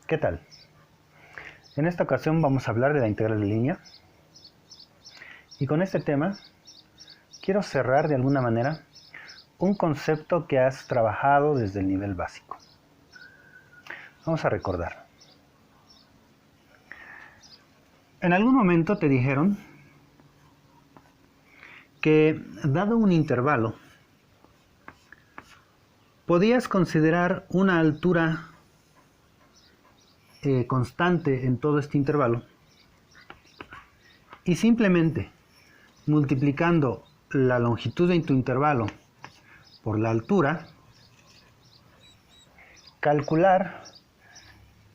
¿Qué tal? En esta ocasión vamos a hablar de la integral de línea. Y con este tema quiero cerrar de alguna manera un concepto que has trabajado desde el nivel básico. Vamos a recordar. En algún momento te dijeron que, dado un intervalo, podías considerar una altura constante en todo este intervalo y simplemente multiplicando la longitud de tu intervalo por la altura, calcular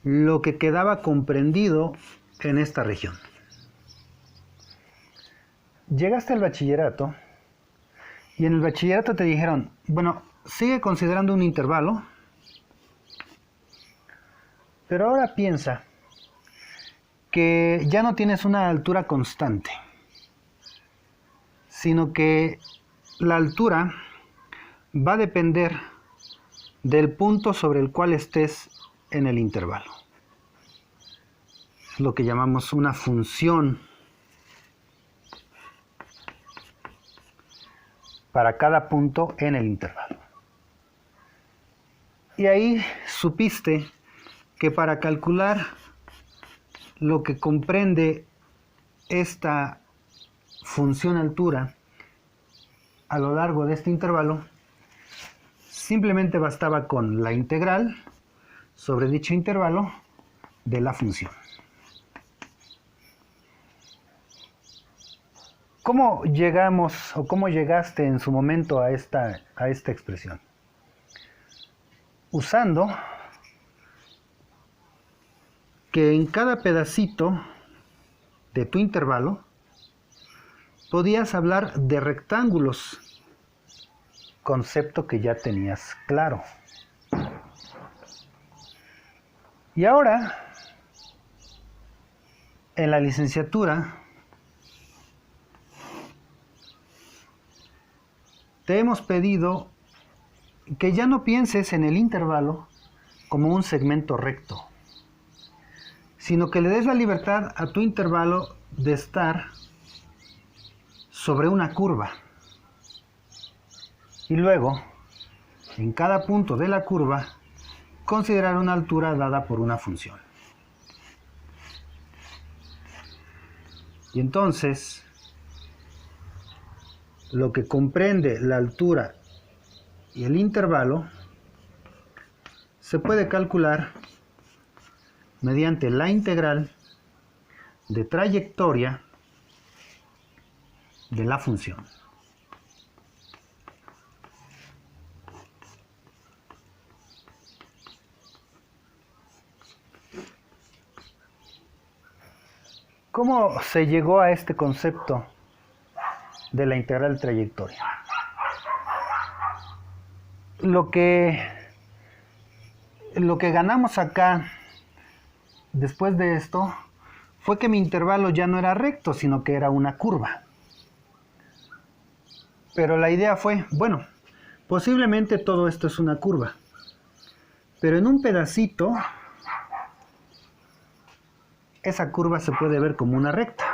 lo que quedaba comprendido en esta región. Llegaste al bachillerato y en el bachillerato te dijeron, bueno, sigue considerando un intervalo, pero ahora piensa que ya no tienes una altura constante, sino que la altura va a depender del punto sobre el cual estés en el intervalo. Es lo que llamamos una función para cada punto en el intervalo. Y ahí supiste que para calcular lo que comprende esta función altura a lo largo de este intervalo, simplemente bastaba con la integral sobre dicho intervalo de la función. ¿Cómo llegamos o cómo llegaste en su momento a esta expresión? Usando que en cada pedacito de tu intervalo podías hablar de rectángulos, concepto que ya tenías claro. Y ahora, en la licenciatura, te hemos pedido que ya no pienses en el intervalo como un segmento recto, sino que le des la libertad a tu intervalo de estar sobre una curva. Y luego, en cada punto de la curva, considerar una altura dada por una función. Y entonces, lo que comprende la altura y el intervalo se puede calcular mediante la integral de trayectoria de la función. ¿Cómo se llegó a este concepto de la integral de trayectoria? Lo que ganamos acá después de esto fue que mi intervalo ya no era recto, sino que era una curva. Pero la idea fue, bueno, posiblemente todo esto es una curva, pero en un pedacito esa curva se puede ver como una recta,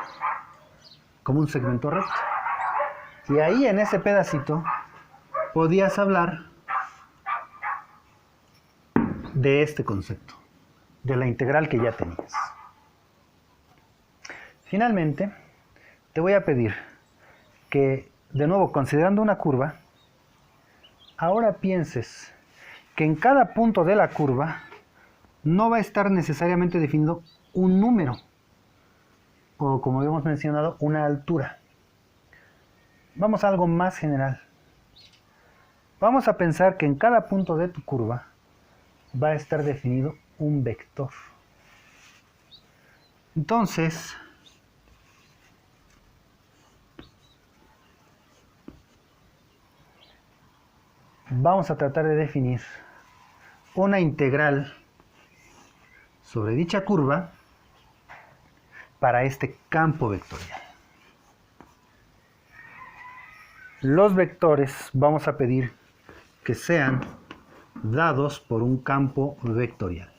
como un segmento recto. Y ahí en ese pedacito podías hablar de este concepto, de la integral que ya tenías. Finalmente, te voy a pedir que, de nuevo, considerando una curva, ahora pienses que en cada punto de la curva no va a estar necesariamente definido un número, o como hemos mencionado, una altura. Vamos a algo más general. Vamos a pensar que en cada punto de tu curva va a estar definido un vector. Entonces, vamos a tratar de definir una integral sobre dicha curva para este campo vectorial. Los vectores vamos a pedir que sean dados por un campo vectorial.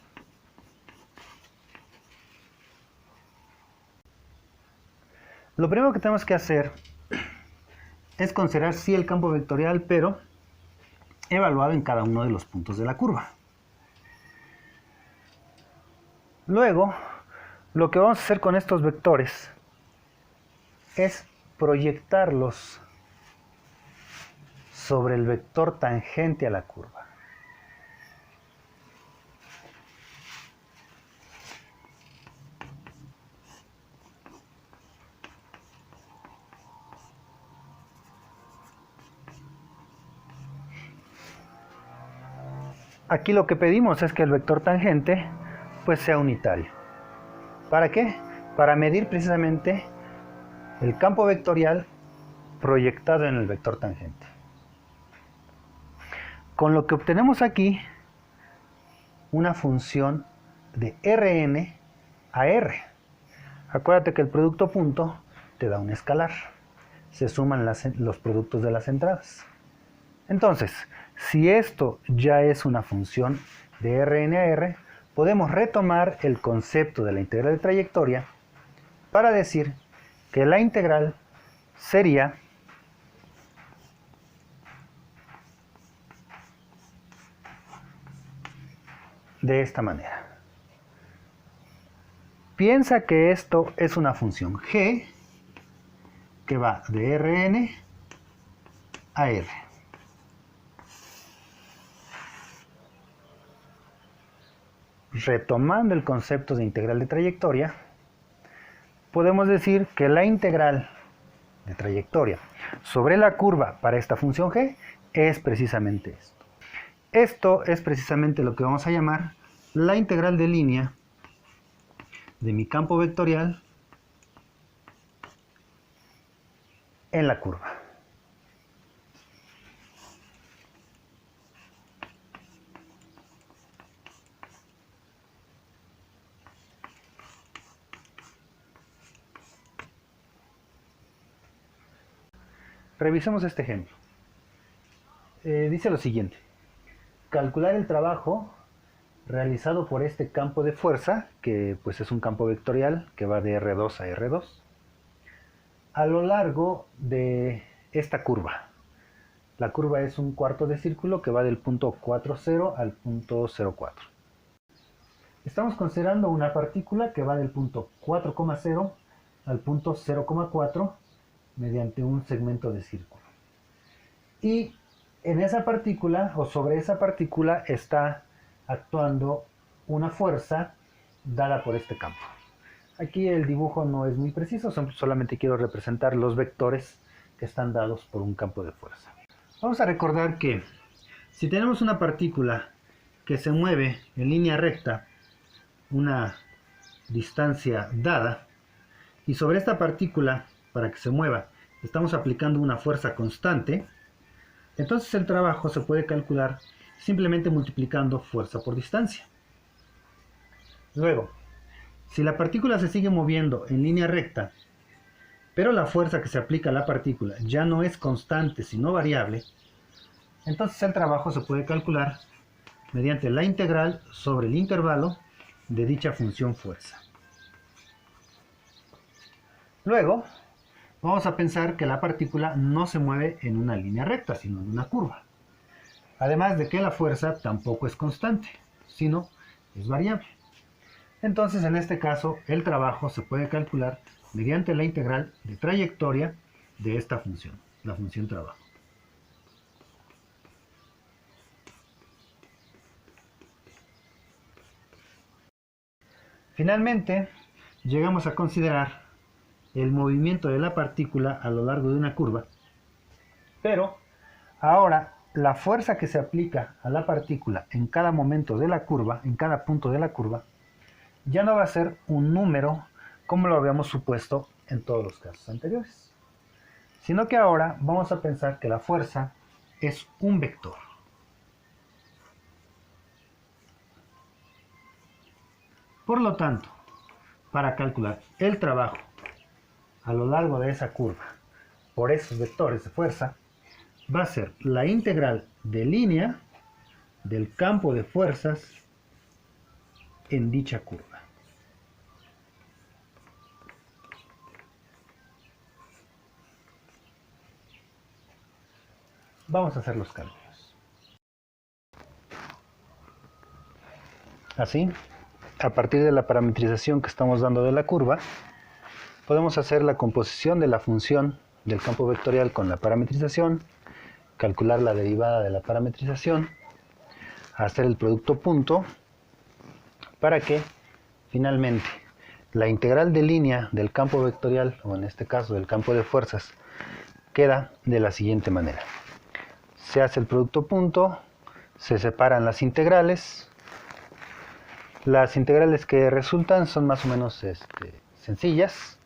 Lo primero que tenemos que hacer es considerar sí el campo vectorial, pero evaluado en cada uno de los puntos de la curva. Luego, lo que vamos a hacer con estos vectores es proyectarlos sobre el vector tangente a la curva. Aquí lo que pedimos es que el vector tangente pues sea unitario. ¿Para qué? Para medir precisamente el campo vectorial proyectado en el vector tangente. Con lo que obtenemos aquí una función de Rn a R. Acuérdate que el producto punto te da un escalar. Se suman los productos de las entradas. Entonces, si esto ya es una función de Rn a R, podemos retomar el concepto de la integral de trayectoria para decir que la integral sería de esta manera. Piensa que esto es una función g que va de Rn a R. Retomando el concepto de integral de trayectoria, podemos decir que la integral de trayectoria sobre la curva para esta función g es precisamente esto. Esto es precisamente lo que vamos a llamar la integral de línea de mi campo vectorial en la curva. Revisemos este ejemplo. Dice lo siguiente: calcular el trabajo realizado por este campo de fuerza, que pues es un campo vectorial que va de R2 a R2, a lo largo de esta curva. La curva es un cuarto de círculo que va del punto 40 al punto 04. Estamos considerando una partícula que va del punto 4,0 al punto 0,4 mediante un segmento de círculo. Y en esa partícula, o sobre esa partícula, está actuando una fuerza dada por este campo. Aquí el dibujo no es muy preciso, solamente quiero representar los vectores que están dados por un campo de fuerza. Vamos a recordar que si tenemos una partícula que se mueve en línea recta una distancia dada, y sobre esta partícula, para que se mueva, estamos aplicando una fuerza constante, entonces el trabajo se puede calcular simplemente multiplicando fuerza por distancia. Luego, si la partícula se sigue moviendo en línea recta, pero la fuerza que se aplica a la partícula ya no es constante sino variable, entonces el trabajo se puede calcular mediante la integral sobre el intervalo de dicha función fuerza. Luego, vamos a pensar que la partícula no se mueve en una línea recta, sino en una curva. Además de que la fuerza tampoco es constante, sino es variable. Entonces, en este caso, el trabajo se puede calcular mediante la integral de trayectoria de esta función, la función trabajo. Finalmente, llegamos a considerar el movimiento de la partícula a lo largo de una curva, pero ahora la fuerza que se aplica a la partícula en cada momento de la curva, en cada punto de la curva, ya no va a ser un número como lo habíamos supuesto en todos los casos anteriores, sino que ahora vamos a pensar que la fuerza es un vector. Por lo tanto, para calcular el trabajo a lo largo de esa curva por esos vectores de fuerza, va a ser la integral de línea del campo de fuerzas en dicha curva. Vamos a hacer los cálculos. Así, a partir de la parametrización que estamos dando de la curva, podemos hacer la composición de la función del campo vectorial con la parametrización, calcular la derivada de la parametrización, hacer el producto punto, para que finalmente la integral de línea del campo vectorial, o en este caso del campo de fuerzas, queda de la siguiente manera. Se hace el producto punto, se separan las integrales. Las integrales que resultan son más o menos sencillas.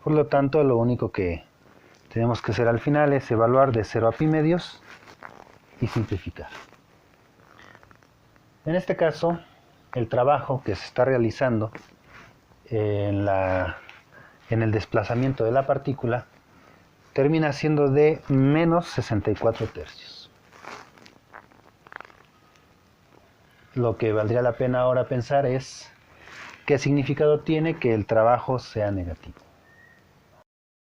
Por lo tanto, lo único que tenemos que hacer al final es evaluar de 0 a pi medios y simplificar. En este caso, el trabajo que se está realizando en el desplazamiento de la partícula termina siendo de menos 64 tercios. Lo que valdría la pena ahora pensar es qué significado tiene que el trabajo sea negativo.